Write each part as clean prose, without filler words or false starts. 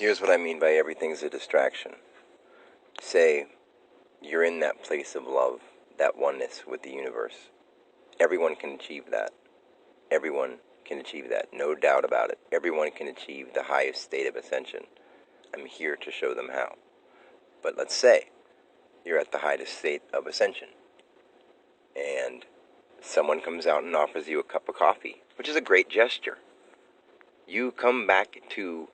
Here's what I mean by everything's a distraction. Say you're in that place of love, that oneness with the universe. Everyone can achieve that. Everyone can achieve that. No doubt about it. Everyone can achieve the highest state of ascension. I'm here to show them how. But let's say you're at the highest state of ascension, and someone comes out and offers you a cup of coffee, which is a great gesture. You come back to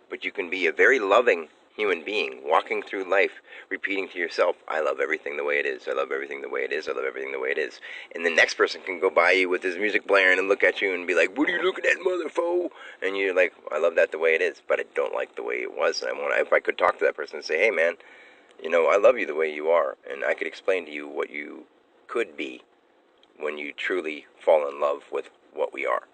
but you can be a very loving human being, walking through life, repeating to yourself, I love everything the way it is, I love everything the way it is, I love everything the way it is. And the next person can go by you with his music blaring and look at you and be like, what are you looking at, motherfucker? And you're like, I love that the way it is, but I don't like the way it was. And if I could talk to that person and say, hey man, I love you the way you are, and I could explain to you what you could be when you truly fall in love with what we are.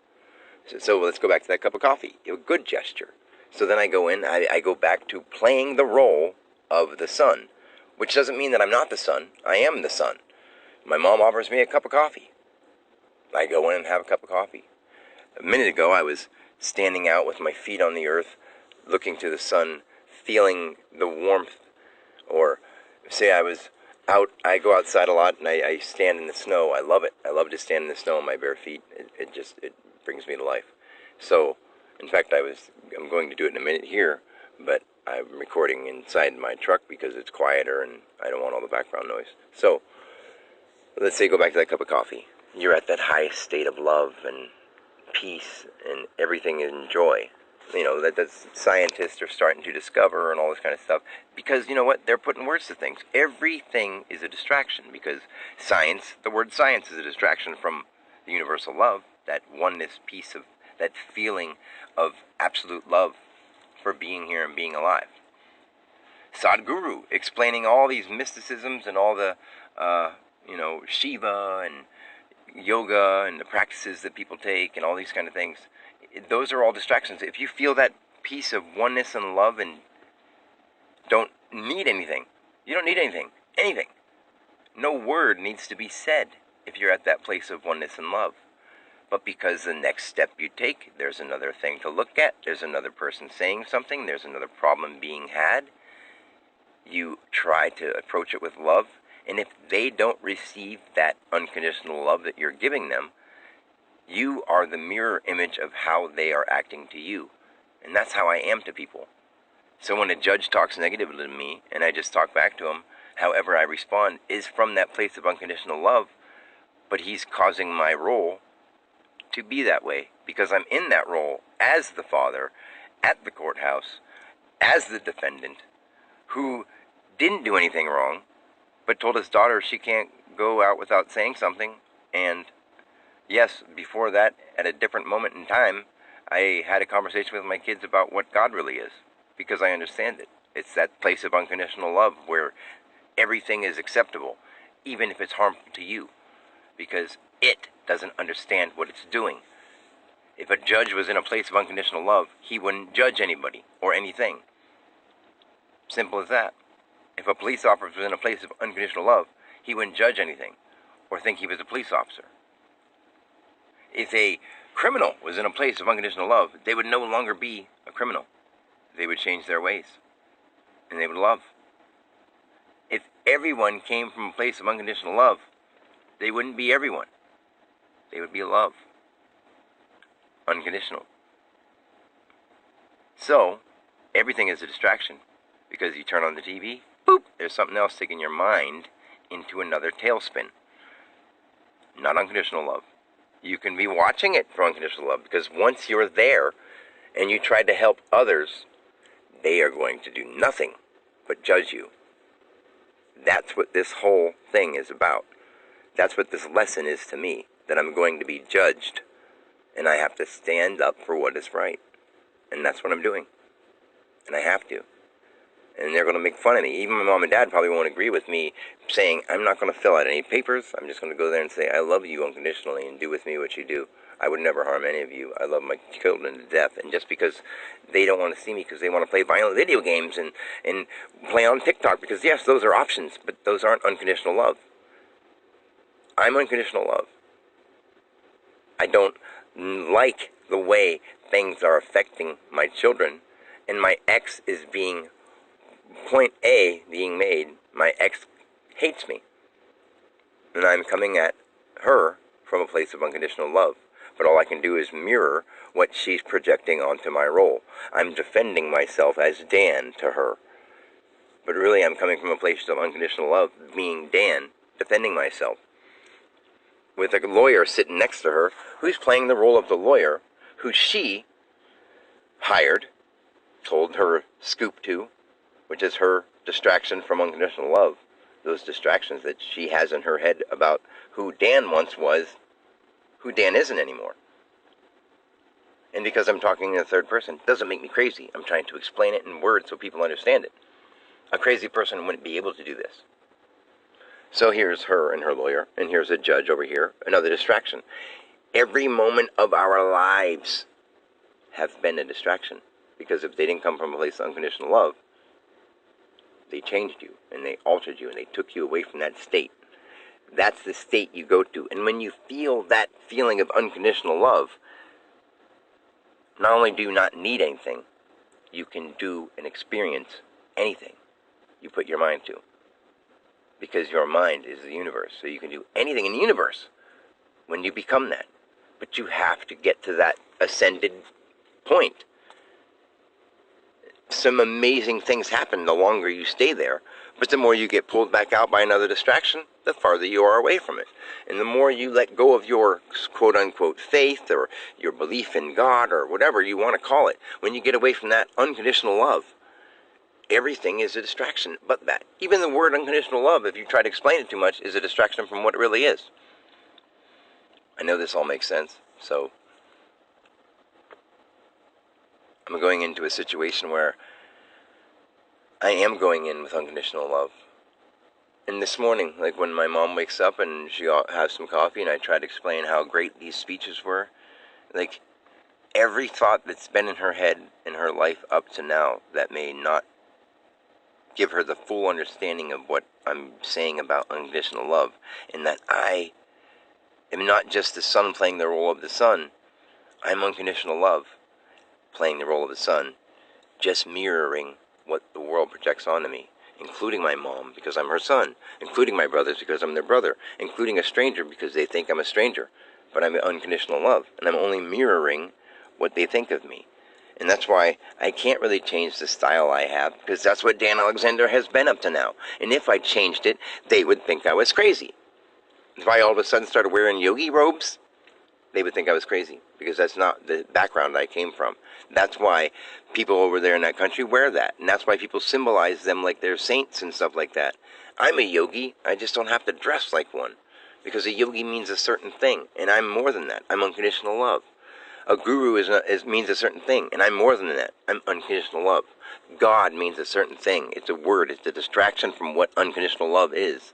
So let's go back to that cup of coffee. A good gesture. So then I go in, I go back to playing the role of the son, which doesn't mean that I'm not the son. I am the son. My mom offers me a cup of coffee. I go in and have a cup of coffee. A minute ago, I was standing out with my feet on the earth, looking to the sun, feeling the warmth. Or say I was out, I go outside a lot and I stand in the snow. I love it. I love to stand in the snow on my bare feet. It brings me to life. So, in fact, I'm going to do it in a minute here, but I'm recording inside my truck because it's quieter and I don't want all the background noise. So, let's say go back to that cup of coffee. You're at that highest state of love and peace and everything in joy. That scientists are starting to discover and all this kind of stuff. Because, you know what? They're putting words to things. Everything is a distraction because the word science is a distraction from the universal love, that oneness piece of that feeling of absolute love for being here and being alive. Sadhguru explaining all these mysticisms and all the, Shiva and yoga and the practices that people take and all these kind of things. Those are all distractions. If you feel that piece of oneness and love and don't need anything, you don't need anything. No word needs to be said if you're at that place of oneness and love. But because the next step you take, there's another thing to look at, there's another person saying something, there's another problem being had, you try to approach it with love, and if they don't receive that unconditional love that you're giving them, you are the mirror image of how they are acting to you. And that's how I am to people. So when a judge talks negatively to me, and I just talk back to him, however I respond is from that place of unconditional love, but he's causing my role to be that way, because I'm in that role as the father, at the courthouse, as the defendant, who didn't do anything wrong, but told his daughter she can't go out without saying something, and yes, before that, at a different moment in time, I had a conversation with my kids about what God really is, because I understand it. It's that place of unconditional love where everything is acceptable, even if it's harmful to you, because it doesn't understand what it's doing. If a judge was in a place of unconditional love, he wouldn't judge anybody or anything. Simple as that. If a police officer was in a place of unconditional love, he wouldn't judge anything or think he was a police officer. If a criminal was in a place of unconditional love, they would no longer be a criminal. They would change their ways, and they would love. If everyone came from a place of unconditional love, they wouldn't be everyone. They would be love. Unconditional. So, everything is a distraction, because you turn on the TV, boop, there's something else taking your mind into another tailspin. Not unconditional love. You can be watching it for unconditional love, because once you're there and you try to help others, they are going to do nothing but judge you. That's what this whole thing is about. That's what this lesson is to me, that I'm going to be judged, and I have to stand up for what is right. And that's what I'm doing. And I have to. And they're going to make fun of me. Even my mom and dad probably won't agree with me saying, I'm not going to fill out any papers. I'm just going to go there and say, I love you unconditionally and do with me what you do. I would never harm any of you. I love my children to death. And just because they don't want to see me because they want to play violent video games and play on TikTok, because yes, those are options, but those aren't unconditional love. I'm unconditional love. I don't like the way things are affecting my children, and my ex is being, point A being made, my ex hates me. And I'm coming at her from a place of unconditional love. But all I can do is mirror what she's projecting onto my role. I'm defending myself as Dan to her. But really I'm coming from a place of unconditional love, being Dan, defending myself. With a lawyer sitting next to her, who's playing the role of the lawyer, who she hired, told her scoop to, which is her distraction from unconditional love. Those distractions that she has in her head about who Dan once was, who Dan isn't anymore. And because I'm talking in the third person, doesn't make me crazy. I'm trying to explain it in words so people understand it. A crazy person wouldn't be able to do this. So here's her and her lawyer, and here's a judge over here, another distraction. Every moment of our lives have been a distraction, because if they didn't come from a place of unconditional love, they changed you, and they altered you, and they took you away from that state. That's the state you go to. And when you feel that feeling of unconditional love, not only do you not need anything, you can do and experience anything you put your mind to. Because your mind is the universe, so you can do anything in the universe when you become that. But you have to get to that ascended point. Some amazing things happen the longer you stay there, but the more you get pulled back out by another distraction, the farther you are away from it. And the more you let go of your quote-unquote faith or your belief in God or whatever you want to call it, when you get away from that unconditional love, everything is a distraction but that. Even the word unconditional love, if you try to explain it too much, is a distraction from what it really is. I know this all makes sense, so I'm going into a situation where I am going in with unconditional love. And this morning, like when my mom wakes up and she has some coffee and I try to explain how great these speeches were, like every thought that's been in her head in her life up to now that may not give her the full understanding of what I'm saying about unconditional love, and that I am not just the son playing the role of the son. I'm unconditional love playing the role of the son, just mirroring what the world projects onto me, including my mom because I'm her son, including my brothers because I'm their brother, including a stranger because they think I'm a stranger. But I'm unconditional love, and I'm only mirroring what they think of me. And that's why I can't really change the style I have, because that's what Dan Alexander has been up to now. And if I changed it, they would think I was crazy. If I all of a sudden started wearing yogi robes, they would think I was crazy, because that's not the background I came from. That's why people over there in that country wear that. And that's why people symbolize them like they're saints and stuff like that. I'm a yogi. I just don't have to dress like one, because a yogi means a certain thing, and I'm more than that. I'm unconditional love. A guru means a certain thing, and I'm more than that. I'm unconditional love. God means a certain thing. It's a word. It's a distraction from what unconditional love is,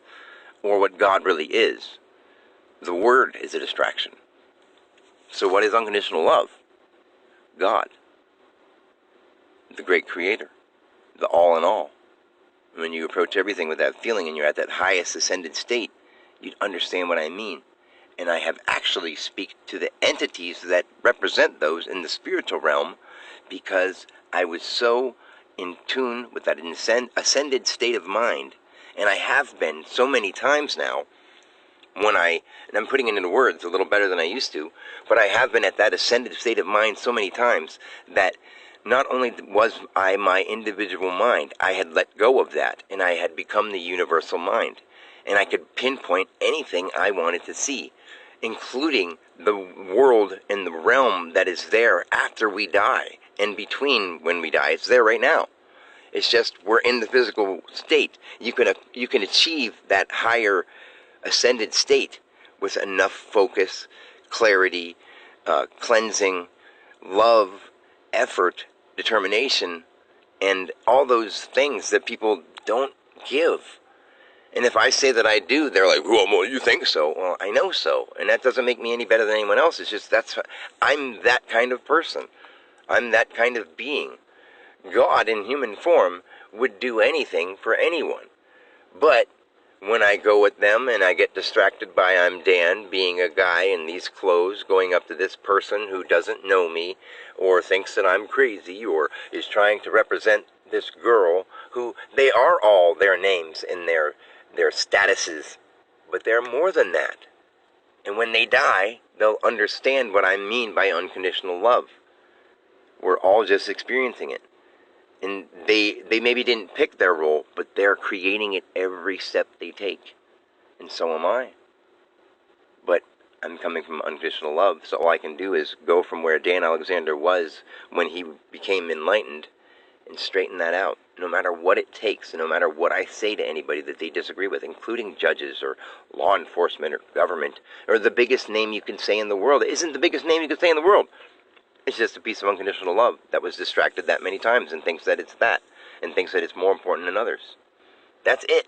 or what God really is. The word is a distraction. So what is unconditional love? God, the great creator, the all in all. When you approach everything with that feeling and you're at that highest ascended state, you'd understand what I mean. And I have actually speak to the entities that represent those in the spiritual realm, because I was so in tune with that ascended state of mind. And I have been so many times now, and I'm putting it into words a little better than I used to, but I have been at that ascended state of mind so many times that not only was I my individual mind, I had let go of that, and I had become the universal mind. And I could pinpoint anything I wanted to see, including the world and the realm that is there after we die, and between when we die. It's there right now. It's just we're in the physical state. You can achieve that higher ascended state with enough focus, clarity, cleansing, love, effort, determination, and all those things that people don't give. And if I say that I do, they're like, well, you think so? Well, I know so. And that doesn't make me any better than anyone else. It's just I'm that kind of person. I'm that kind of being. God in human form would do anything for anyone. But when I go with them and I get distracted by I'm Dan being a guy in these clothes going up to this person who doesn't know me or thinks that I'm crazy or is trying to represent this girl who they are all their names and their statuses, but they're more than that. And when they die, they'll understand what I mean by unconditional love. We're all just experiencing it. And they maybe didn't pick their role, but they're creating it every step they take. And so am I. But I'm coming from unconditional love, so all I can do is go from where Dan Alexander was when he became enlightened and straighten that out, no matter what it takes, and no matter what I say to anybody that they disagree with, including judges or law enforcement or government, or the biggest name you can say in the world. It isn't the biggest name you can say in the world. It's just a piece of unconditional love that was distracted that many times and thinks that it's that, and thinks that it's more important than others. That's it.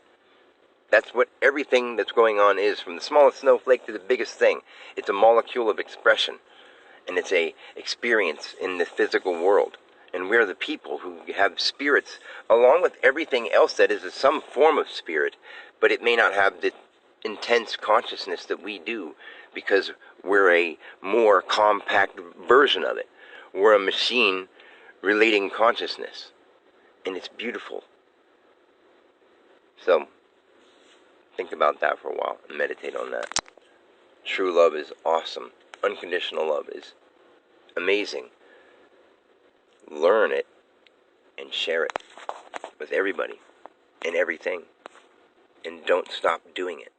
That's what everything that's going on is, from the smallest snowflake to the biggest thing. It's a molecule of expression, and it's a experience in the physical world. And we're the people who have spirits, along with everything else that is some form of spirit, but it may not have the intense consciousness that we do, because we're a more compact version of it. We're a machine relating consciousness, and it's beautiful. So, think about that for a while and meditate on that. True love is awesome. Unconditional love is amazing. Learn it and share it with everybody and everything. And don't stop doing it.